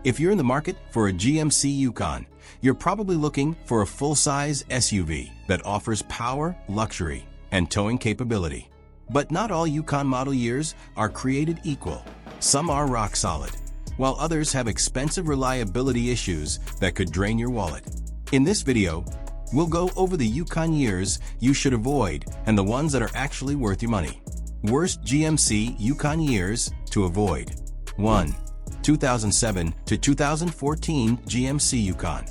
If you're in the market for a GMC Yukon, you're probably looking for a full-size SUV that offers power, luxury, and towing capability. But not all Yukon model years are created equal. Some are rock solid, while others have expensive reliability issues that could drain your wallet. In this video, we'll go over the Yukon years you should avoid and the ones that are actually worth your money. Worst GMC Yukon years to avoid. 1. 2007 to 2014 GMC Yukon.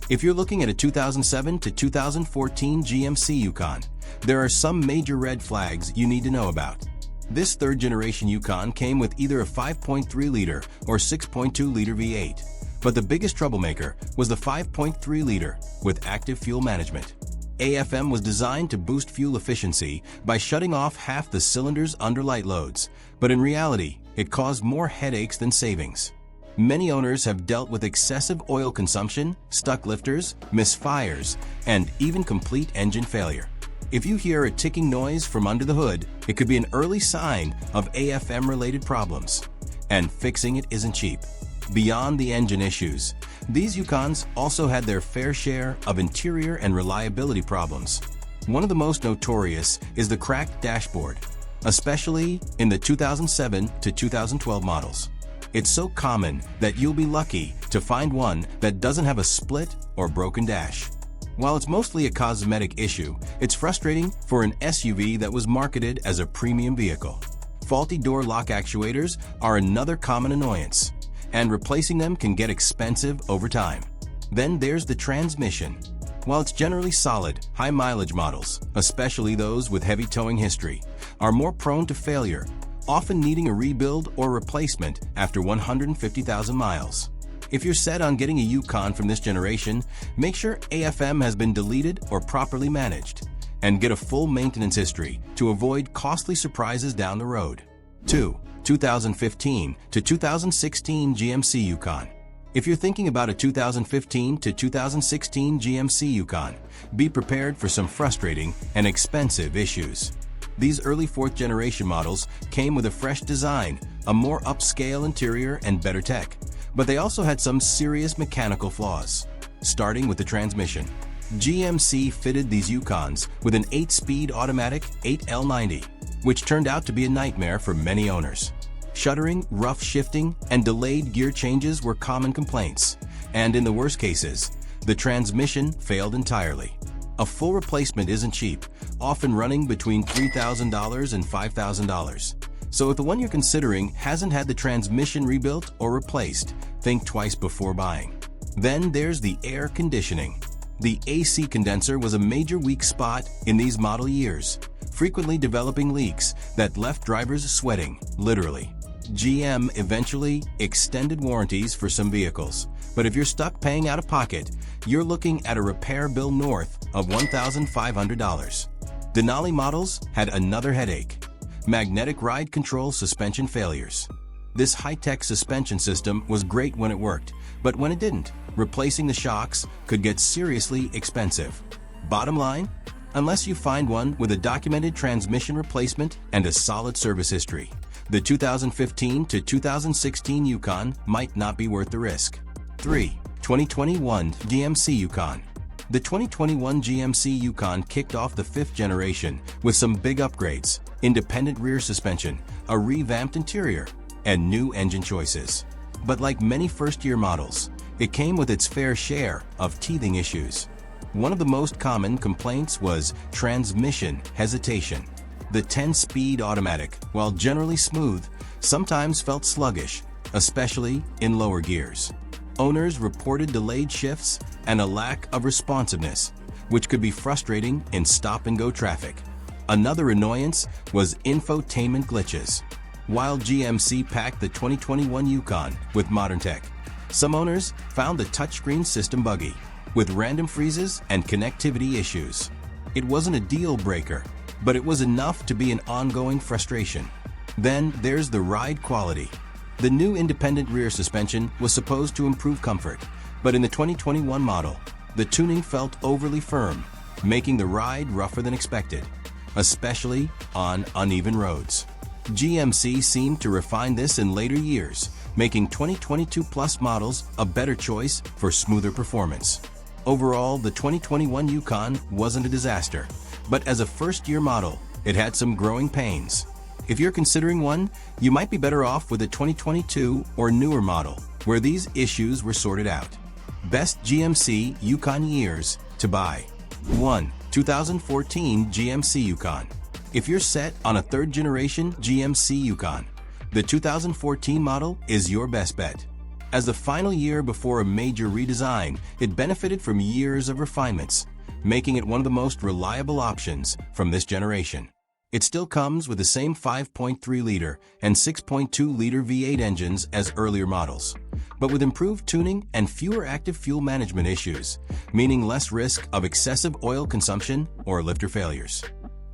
If you're looking at a 2007 to 2014 GMC Yukon, there are some major red flags you need to know about. This third-generation Yukon came with either a 5.3-liter or 6.2-liter V8, but the biggest troublemaker was the 5.3-liter with active fuel management. AFM was designed to boost fuel efficiency by shutting off half the cylinders under light loads, but in reality, it caused more headaches than savings. Many owners have dealt with excessive oil consumption, stuck lifters, misfires, and even complete engine failure. If you hear a ticking noise from under the hood, it could be an early sign of AFM-related problems, and fixing it isn't cheap. Beyond the engine issues, these Yukons also had their fair share of interior and reliability problems. One of the most notorious is the cracked dashboard, especially in the 2007 to 2012 models. It's so common that you'll be lucky to find one that doesn't have a split or broken dash. While it's mostly a cosmetic issue, it's frustrating for an SUV that was marketed as a premium vehicle. Faulty door lock actuators are another common annoyance, and replacing them can get expensive over time. Then there's the transmission. While it's generally solid, high-mileage models, especially those with heavy towing history, are more prone to failure, often needing a rebuild or replacement after 150,000 miles. If you're set on getting a Yukon from this generation, make sure AFM has been deleted or properly managed, and get a full maintenance history to avoid costly surprises down the road. 2. 2015 to 2016 GMC Yukon. If you're thinking about a 2015 to 2016 GMC Yukon, be prepared for some frustrating and expensive issues. These early fourth-generation models came with a fresh design, a more upscale interior, and better tech, but they also had some serious mechanical flaws. Starting with the transmission. GMC fitted these Yukons with an 8-speed automatic 8L90, which turned out to be a nightmare for many owners. Shuddering, rough shifting, and delayed gear changes were common complaints, and in the worst cases, the transmission failed entirely. A full replacement isn't cheap, often running between $3,000 and $5,000. So if the one you're considering hasn't had the transmission rebuilt or replaced, think twice before buying. Then there's the air conditioning. The AC condenser was a major weak spot in these model years, frequently developing leaks that left drivers sweating, literally. GM eventually extended warranties for some vehicles, but if you're stuck paying out of pocket, you're looking at a repair bill north of $1,500. Denali models had another headache: magnetic ride control suspension failures. This high-tech suspension system was great when it worked, but when it didn't, replacing the shocks could get seriously expensive. Bottom line, unless you find one with a documented transmission replacement and a solid service history, the 2015 to 2016 Yukon might not be worth the risk. 3. 2021 GMC Yukon. The 2021 GMC Yukon kicked off the fifth generation with some big upgrades: independent rear suspension, a revamped interior, and new engine choices. But like many first-year models, it came with its fair share of teething issues. One of the most common complaints was transmission hesitation. The 10-speed automatic, while generally smooth, sometimes felt sluggish, especially in lower gears. Owners reported delayed shifts and a lack of responsiveness, which could be frustrating in stop-and-go traffic. Another annoyance was infotainment glitches. While GMC packed the 2021 Yukon with modern tech, some owners found the touchscreen system buggy, with random freezes and connectivity issues. It wasn't a deal breaker, but it was enough to be an ongoing frustration. Then there's the ride quality. The new independent rear suspension was supposed to improve comfort, but in the 2021 model, the tuning felt overly firm, making the ride rougher than expected, especially on uneven roads. GMC seemed to refine this in later years, making 2022 Plus models a better choice for smoother performance. Overall, the 2021 Yukon wasn't a disaster, but as a first-year model, it had some growing pains. If you're considering one, you might be better off with a 2022 or newer model, where these issues were sorted out. Best GMC Yukon years to buy. 1. 2014 GMC Yukon. If you're set on a third-generation GMC Yukon, the 2014 model is your best bet. As the final year before a major redesign, it benefited from years of refinements, making it one of the most reliable options from this generation. It still comes with the same 5.3-liter and 6.2-liter V8 engines as earlier models, but with improved tuning and fewer active fuel management issues, meaning less risk of excessive oil consumption or lifter failures.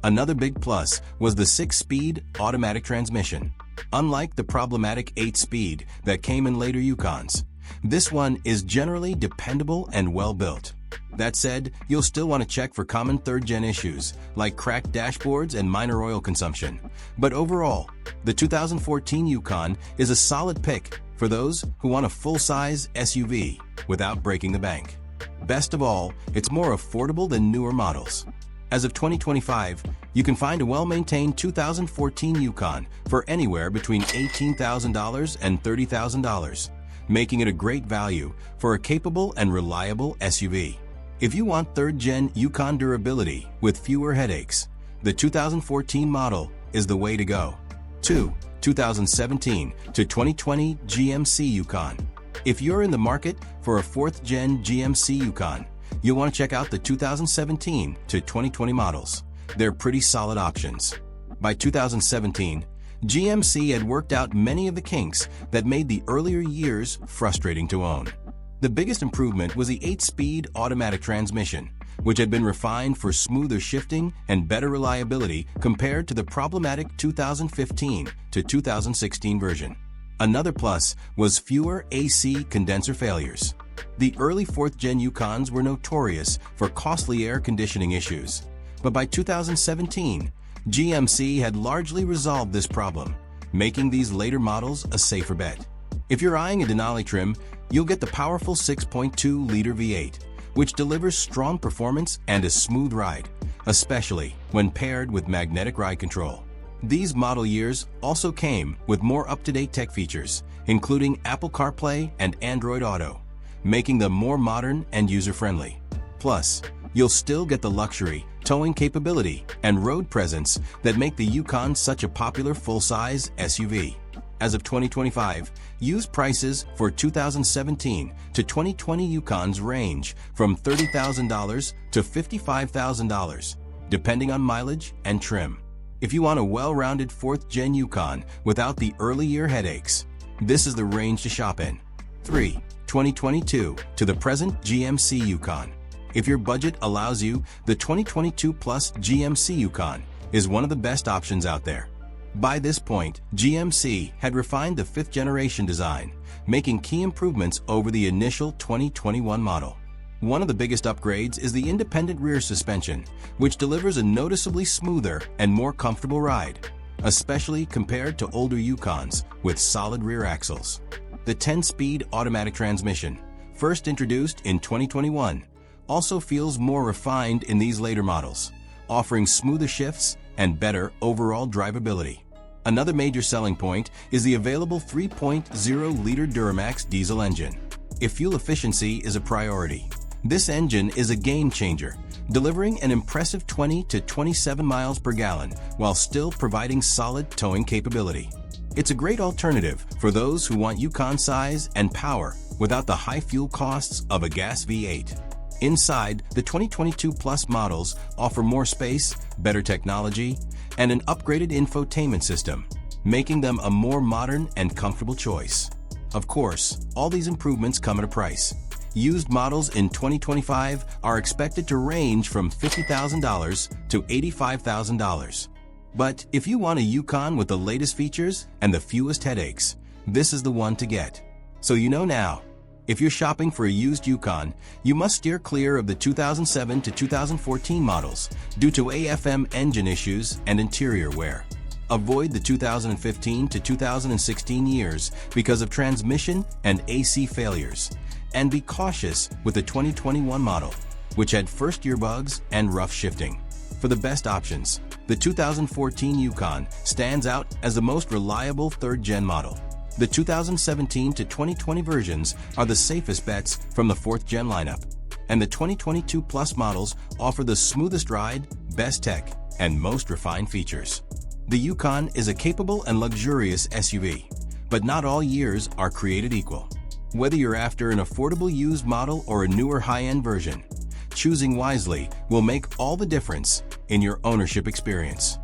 Another big plus was the 6-speed automatic transmission. Unlike the problematic 8-speed that came in later Yukons, this one is generally dependable and well-built. That said, you'll still want to check for common third-gen issues like cracked dashboards and minor oil consumption. But overall, the 2014 Yukon is a solid pick for those who want a full-size SUV without breaking the bank. Best of all, it's more affordable than newer models. As of 2025, you can find a well-maintained 2014 Yukon for anywhere between $18,000 and $30,000, making it a great value for a capable and reliable SUV. If you want third-gen Yukon durability with fewer headaches, the 2014 model is the way to go. 2. 2017 to 2020 GMC Yukon. If you're in the market for a fourth-gen GMC Yukon, you'll want to check out the 2017 to 2020 models. They're pretty solid options. By 2017, GMC had worked out many of the kinks that made the earlier years frustrating to own. The biggest improvement was the 8-speed automatic transmission, which had been refined for smoother shifting and better reliability compared to the problematic 2015 to 2016 version. Another plus was fewer AC condenser failures. The early 4th-gen Yukons were notorious for costly air conditioning issues, but by 2017, GMC had largely resolved this problem, making these later models a safer bet. If you're eyeing a Denali trim, you'll get the powerful 6.2-liter V8, which delivers strong performance and a smooth ride, especially when paired with magnetic ride control. These model years also came with more up-to-date tech features, including Apple CarPlay and Android Auto, making them more modern and user-friendly. Plus, you'll still get the luxury, towing capability, and road presence that make the Yukon such a popular full-size SUV. As of 2025, used prices for 2017 to 2020 Yukons range from $30,000 to $55,000, depending on mileage and trim. If you want a well-rounded 4th-gen Yukon without the early-year headaches, this is the range to shop in. 3. 2022 to the present GMC Yukon. If your budget allows you, the 2022 Plus GMC Yukon is one of the best options out there. By this point, GMC had refined the 5th-generation design, making key improvements over the initial 2021 model. One of the biggest upgrades is the independent rear suspension, which delivers a noticeably smoother and more comfortable ride, especially compared to older Yukons with solid rear axles. The 10-speed automatic transmission, first introduced in 2021, also feels more refined in these later models, offering smoother shifts and better overall drivability. Another major selling point is the available 3.0-liter Duramax diesel engine. If fuel efficiency is a priority, this engine is a game-changer, delivering an impressive 20 to 27 miles per gallon while still providing solid towing capability. It's a great alternative for those who want Yukon size and power without the high fuel costs of a gas V8. Inside, the 2022 Plus models offer more space, better technology, and an upgraded infotainment system, making them a more modern and comfortable choice. Of course, all these improvements come at a price. Used models in 2025 are expected to range from $50,000 to $85,000. But if you want a Yukon with the latest features and the fewest headaches, this is the one to get. So you know now. If you're shopping for a used Yukon, you must steer clear of the 2007 to 2014 models due to AFM engine issues and interior wear. Avoid the 2015 to 2016 years because of transmission and AC failures. And be cautious with the 2021 model, which had first-year bugs and rough shifting. For the best options, the 2014 Yukon stands out as the most reliable third-gen model. The 2017 to 2020 versions are the safest bets from the fourth-gen lineup. And the 2022 Plus models offer the smoothest ride, best tech, and most refined features. The Yukon is a capable and luxurious SUV, but not all years are created equal. Whether you're after an affordable used model or a newer high-end version, choosing wisely will make all the difference in your ownership experience.